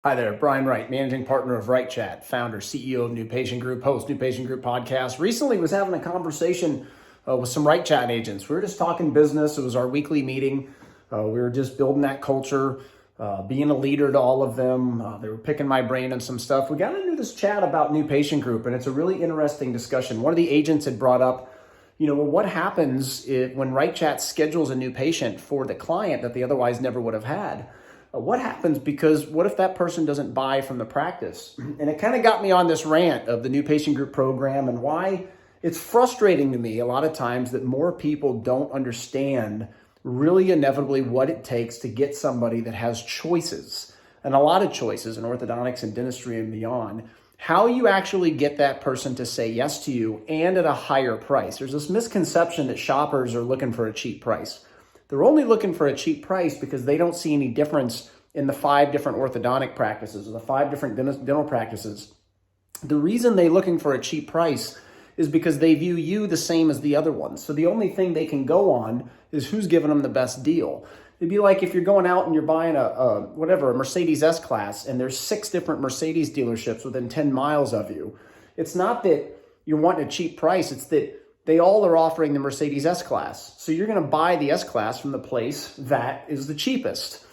Hi there, Brian Wright, managing partner of Wright Chat, founder, CEO of New Patient Group, host New Patient Group podcast. Recently was having a conversation with some Wright Chat agents. We were just talking business. It was our weekly meeting. We were just building that culture, being a leader to all of them. They were picking my brain on some stuff. We got into this chat about New Patient Group, and it's a really interesting discussion. One of the agents had brought up, what happens when Wright Chat schedules a new patient for the client that they otherwise never would have had? What happens because what if that person doesn't buy from the practice? And it kind of got me on this rant of the New Patient Group program and why it's frustrating to me a lot of times that more people don't understand really inevitably what it takes to get somebody that has choices, and a lot of choices in orthodontics and dentistry and beyond, how you actually get that person to say yes to you and at a higher price. There's this misconception that shoppers are looking for a cheap price. They're only looking for a cheap price because they don't see any difference in the 5 different orthodontic practices or the 5 different dental practices. The reason they're looking for a cheap price is because they view you the same as the other ones. So the only thing they can go on is who's giving them the best deal. It'd be like if you're going out and you're buying a Mercedes S-Class, and there's 6 different Mercedes dealerships within 10 miles of you. It's not that you're wanting a cheap price, it's that they all are offering the Mercedes S-Class. So you're going to buy the S-Class from the place that is the cheapest.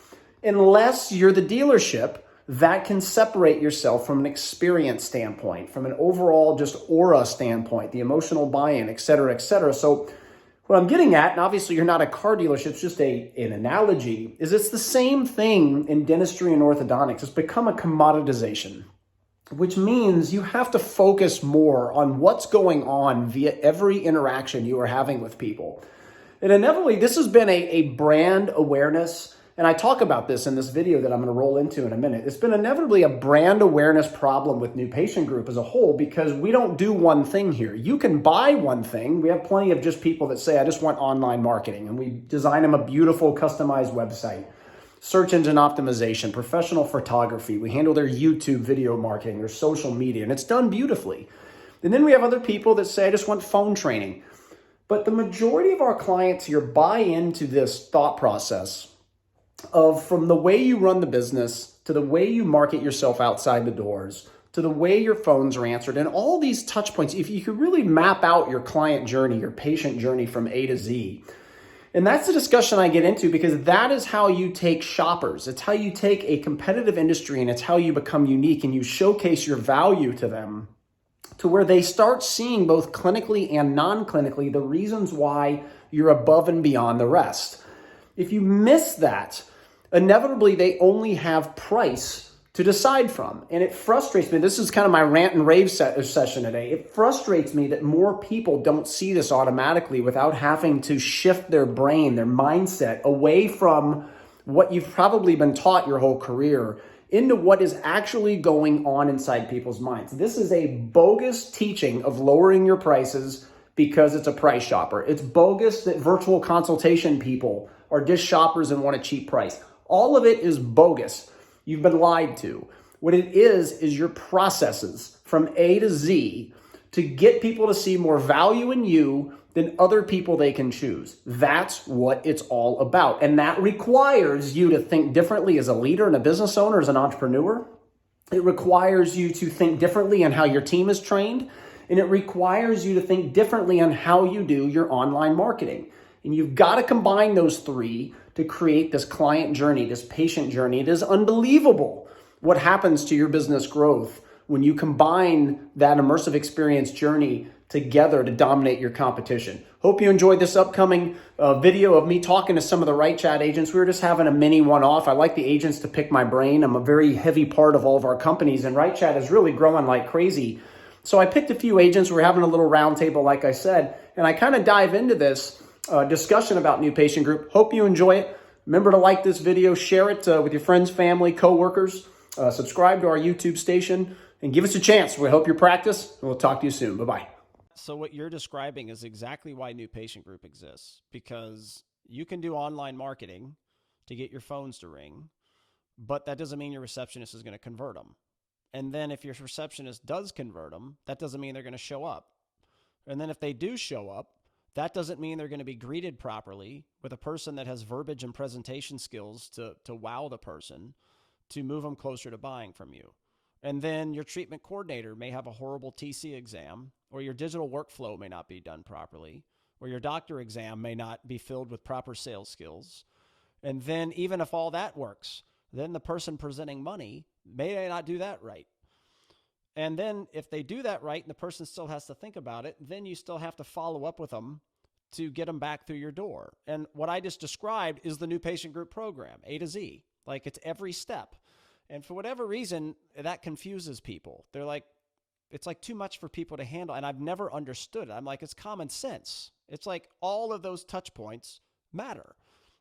Unless you're the dealership that can separate yourself from an experience standpoint, from an overall just aura standpoint, the emotional buy-in, et cetera, et cetera. So what I'm getting at, and obviously you're not a car dealership, it's just an analogy, is it's the same thing in dentistry and orthodontics. It's become a commoditization, which means you have to focus more on what's going on via every interaction you are having with people. And inevitably, this has been a brand awareness, and I talk about this in this video that I'm going to roll into in a minute. It's been inevitably a brand awareness problem with New Patient Group as a whole because we don't do one thing here. You can buy one thing. We have plenty of just people that say, I just want online marketing, and we design them a beautiful customized website. Search engine optimization, professional photography. We handle their YouTube video marketing, their social media, and it's done beautifully. And then we have other people that say, I just want phone training. But the majority of our clients here buy into this thought process of from the way you run the business to the way you market yourself outside the doors to the way your phones are answered and all these touch points. If you could really map out your client journey, your patient journey from A to Z, and that's the discussion I get into because that is how you take shoppers. It's how you take a competitive industry and it's how you become unique and you showcase your value to them to where they start seeing both clinically and non-clinically the reasons why you're above and beyond the rest. If you miss that, inevitably they only have price to decide from. And it frustrates me. This is kind of my rant and rave session today. It frustrates me that more people don't see this automatically without having to shift their brain, their mindset away from what you've probably been taught your whole career into what is actually going on inside people's minds. This is a bogus teaching of lowering your prices because it's a price shopper. It's bogus that virtual consultation people are just shoppers and want a cheap price. All of it is bogus. You've been lied to. What it is your processes from A to Z to get people to see more value in you than other people they can choose. That's what it's all about. And that requires you to think differently as a leader and a business owner, as an entrepreneur. It requires you to think differently on how your team is trained. And it requires you to think differently on how you do your online marketing. And you've got to combine those 3 to create this client journey, this patient journey. It is unbelievable what happens to your business growth when you combine that immersive experience journey together to dominate your competition. Hope you enjoyed this upcoming video of me talking to some of the Wright Chat agents. We were just having a mini one-off. I like the agents to pick my brain. I'm a very heavy part of all of our companies, and Wright Chat is really growing like crazy. So I picked a few agents. We're having a little roundtable, like I said, and I kind of dive into this discussion about New Patient Group. Hope you enjoy it. Remember to like this video, share it with your friends, family, coworkers, subscribe to our YouTube station, and give us a chance. We hope you practice, and we'll talk to you soon. Bye-bye. So what you're describing is exactly why New Patient Group exists, because you can do online marketing to get your phones to ring, but that doesn't mean your receptionist is going to convert them. And then if your receptionist does convert them, that doesn't mean they're going to show up. And then if they do show up, that doesn't mean they're going to be greeted properly with a person that has verbiage and presentation skills to wow the person, to move them closer to buying from you. And then your treatment coordinator may have a horrible TC exam, or your digital workflow may not be done properly, or your doctor exam may not be filled with proper sales skills. And then even if all that works, then the person presenting money may not do that right. And then if they do that right and the person still has to think about it, then you still have to follow up with them to get them back through your door. And what I just described is the new patient group program, A to Z. Like, it's every step. And for whatever reason, that confuses people. They're like, it's like too much for people to handle. And I've never understood it. I'm like, it's common sense. It's like all of those touch points matter.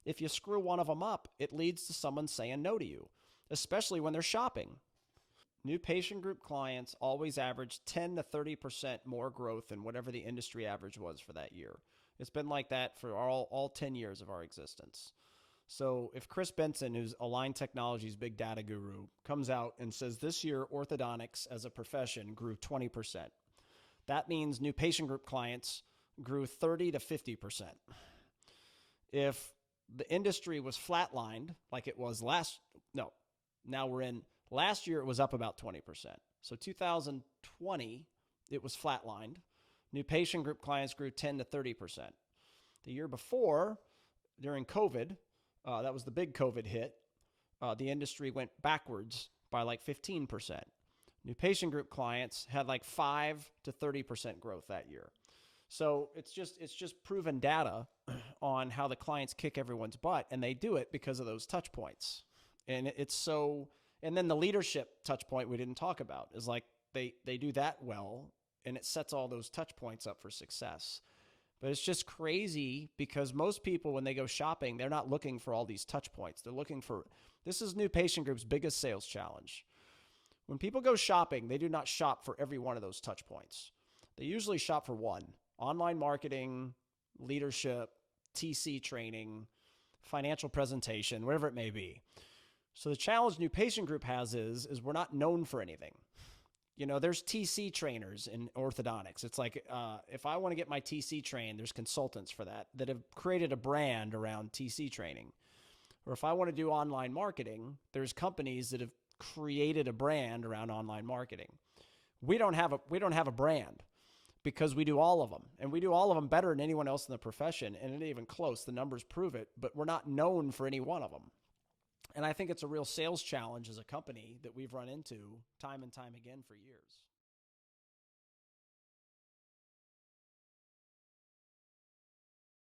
If you screw one of them up, it leads to someone saying no to you, especially when they're shopping. New patient group clients always average 10 to 30% more growth than whatever the industry average was for that year. It's been like that for all 10 years of our existence. So if Chris Benson, who's Align Technology's big data guru, comes out and says this year orthodontics as a profession grew 20%, that means new patient group clients grew 30 to 50%. If the industry was flatlined like it was last year, it was up about 20%. So 2020, it was flatlined. New patient group clients grew 10 to 30%. The year before, during COVID, that was the big COVID hit, the industry went backwards by like 15%. New patient group clients had like 5 to 30% growth that year. So it's just proven data on how the clients kick everyone's butt, and they do it because of those touch points. And and then the leadership touch point we didn't talk about is like they do that well, and it sets all those touch points up for success. But it's just crazy because most people, when they go shopping, they're not looking for all these touch points. They're looking for, this is New Patient Group's biggest sales challenge. When people go shopping, they do not shop for every one of those touch points. They usually shop for one: online marketing, leadership, TC training, financial presentation, whatever it may be. So the challenge New Patient Group has is we're not known for anything. You know, there's TC trainers in orthodontics. It's like, if I want to get my TC trained, there's consultants for that have created a brand around TC training. Or if I want to do online marketing, there's companies that have created a brand around online marketing. We don't have a brand because we do all of them, and we do all of them better than anyone else in the profession. And it ain't even close. The numbers prove it, but we're not known for any one of them. And I think it's a real sales challenge as a company that we've run into time and time again for years.